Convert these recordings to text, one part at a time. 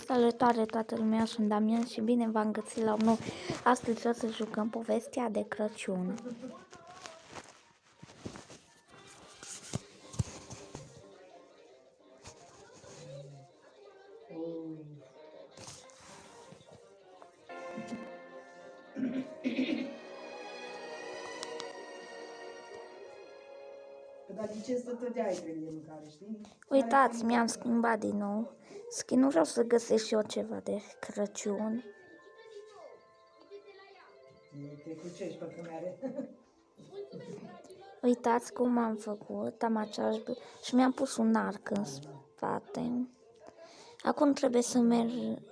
Salutare toată lumea, sunt Damian și bine v-am găsit la un nou. Astăzi o să jucăm povestea de Crăciun. Dar de ce să tădeai trebuie mâncare, știi? Uitați, mi-am schimbat din nou skin, nu vreau să găsesc și eu ceva de Crăciun. Te crucești pe cămere. Uitați cum am făcut, am același și mi-am pus un arc în spate. Acum trebuie să merg,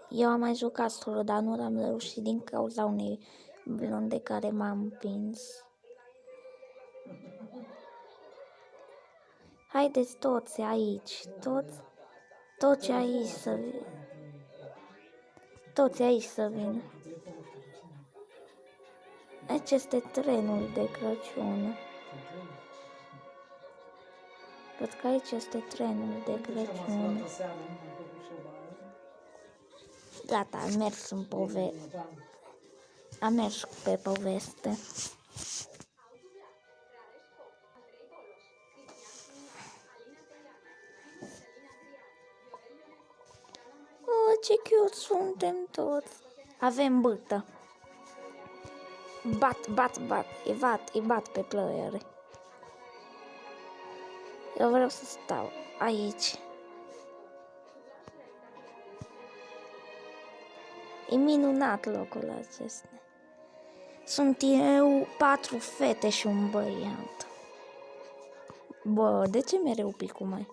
eu am mai jucat solo, dar nu am reușit din cauza unei blonde care m-a împins. Haideți toți aici, toți aici să vină. Toți aici să vină. Aici este trenul de Crăciun. Cred că aici este trenul de Crăciun. Gata, am mers în am mers pe poveste. Oh, ce cute suntem toți. Avem bâtă. Îi bat pe ploiere. Eu vreau să stau aici. E minunat locul acesta. Sunt eu, 4 fete și un băiat. Bă, de ce mereu picul mai?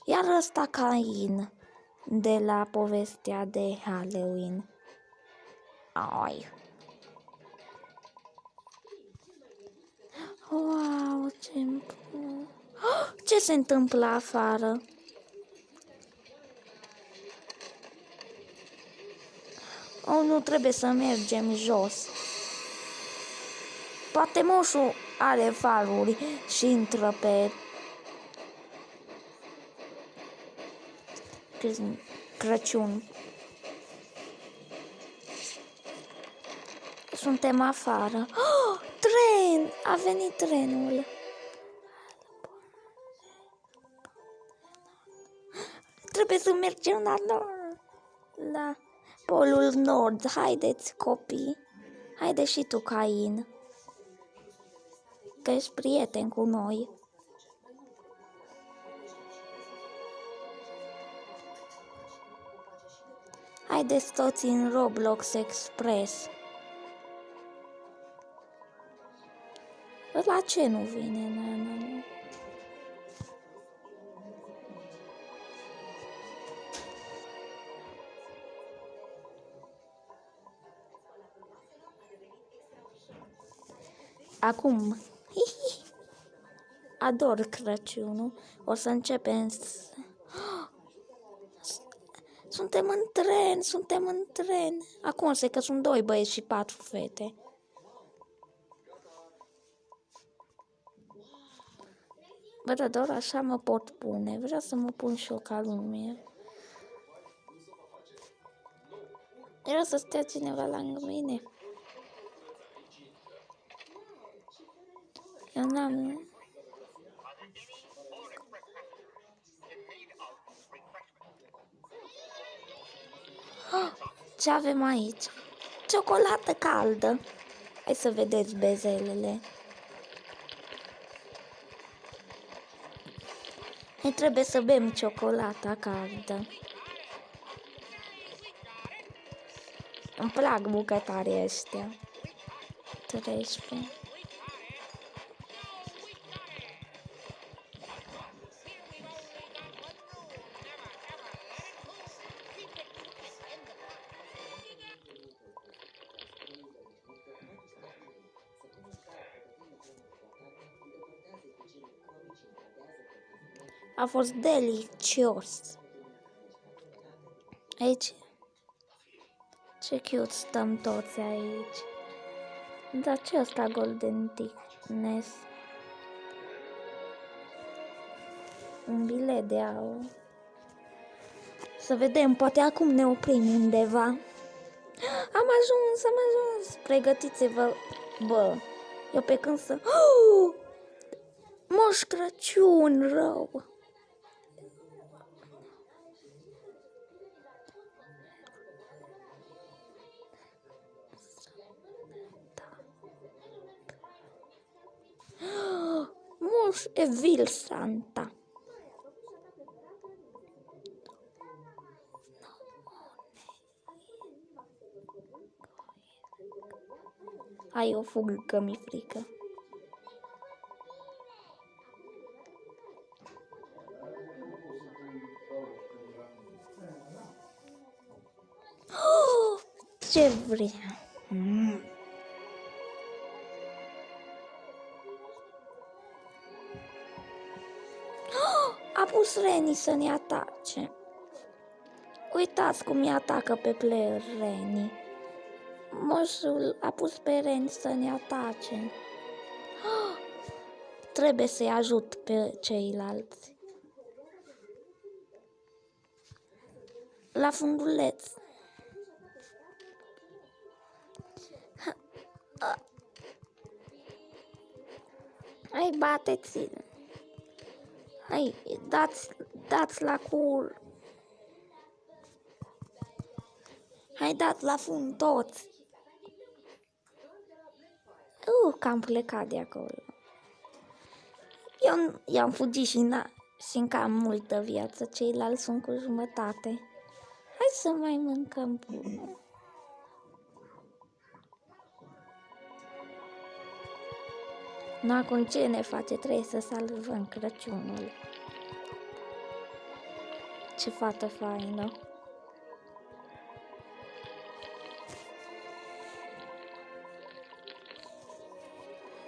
Iar ăsta Cain de la povestea de Halloween. Ai. Wow, ce se întâmplă afară? Oh, nu trebuie să mergem jos. Poate moșul are faruri și intră pe Crăciun. Suntem afară. Oh, tren! A venit trenul. Trebuie să mergem la Polul Nord. Haideți, copii. Haide și tu, Cain. Că ești prieten cu noi. Haideți toți în Roblox Express. La ce nu vine? Nu. Acum, ador Crăciunul. O să începem Suntem în tren. Acum se că sunt 2 băieți și 4 fete. Bă, da, doar așa mă pot pune. Vreau să mă pun și eu ca lumea. Vreau să stea cineva lângă mine. Eu n-am... Ce avem aici? Ciocolată caldă. Hai să vedeți bezelele. Noi trebuie să bem ciocolata caldă. Îmi plac bucătarii ăștia. 13. A fost delicios. Aici. Ce cute stăm toți aici. Dar ce ăsta Golden Thickness? Un bilet de aur. Să vedem, poate acum ne oprim undeva. Am ajuns. Pregătiți-vă, bă. Eu pe când să... Moș Crăciun rău. Moș Evil Santa. Hai, eu fug că mi-e frică. Ce vrea? A pus Reni să ne atace. Uitați cum îi atacă pe player Reni. Moșul a pus pe Reni să ne atace. Trebuie să-i ajut pe ceilalți. La funduleț. Hai, bateți-l. Hai, dați la cur. Hai, dați la fund toți. Că am plecat de acolo. Eu am fugit și încă am multă viață. Ceilalți sunt cu jumătate. Hai să mai mâncăm bună. Nu, acum ce ne face? Trebuie să salvăm Crăciunul. Ce fată faină.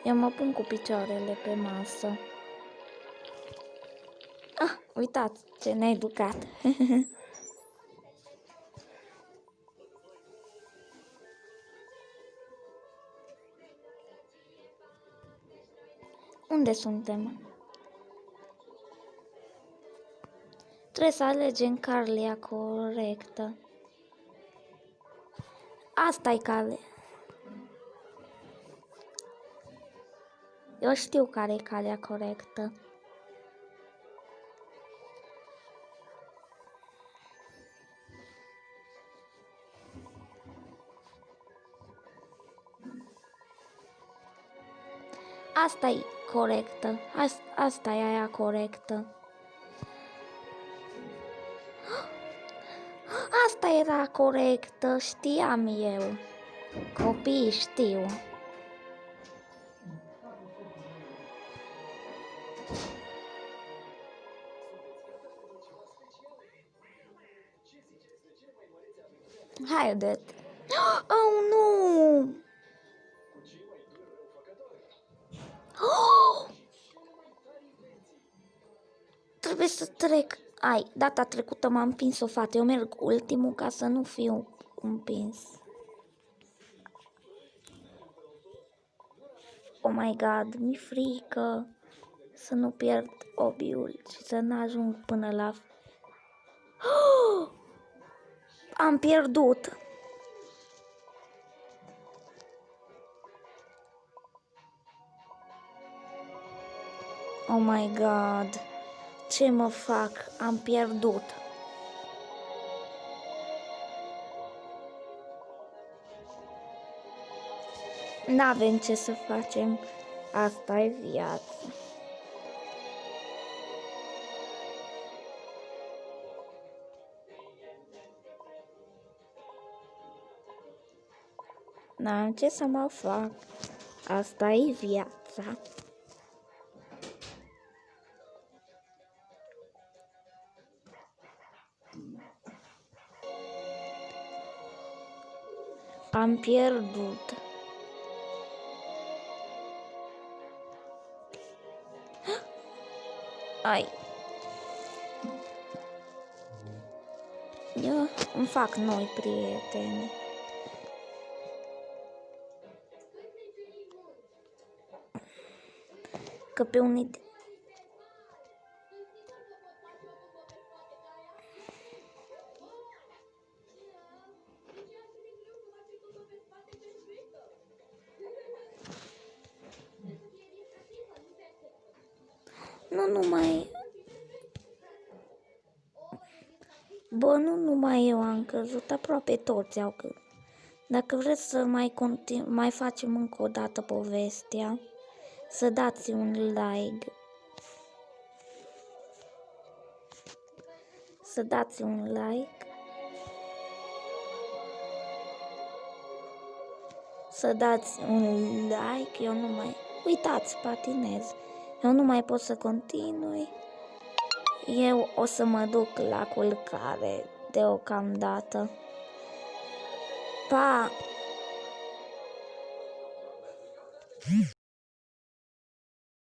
Eu mă pun cu picioarele pe masă. Uitați ce needucat. Unde suntem? Trebuie să alegem calea corectă. Asta-i cale. Eu știu care e calea corectă. Asta-i corectă. Asta e aia corectă. Asta era corectă, știam eu. Copiii știu. Haideți. Oh, nu! Trebuie să trec. Data trecută m-am împins o fată. Eu merg ultimul ca să nu fiu împins. Oh my god, mi-e frică să nu pierd obiul și să n-ajung până la... Am pierdut. Oh my god, ce mă fac? Am pierdut. N-avem ce să facem. Asta e viața. N-am ce să mă fac. Asta e viața. Am pierdut. Eu îmi fac noi prieteni. Că pe unii... Nu numai... Bă, nu numai eu am căzut, aproape toți au căzut. Dacă vreți să mai facem încă o dată povestea, să dați un like. Să dați un like. Să dați un like, eu nu mai... Uitați, patinez. Eu nu mai pot să continui. Eu o să mă duc la culcare deocamdată. Pa!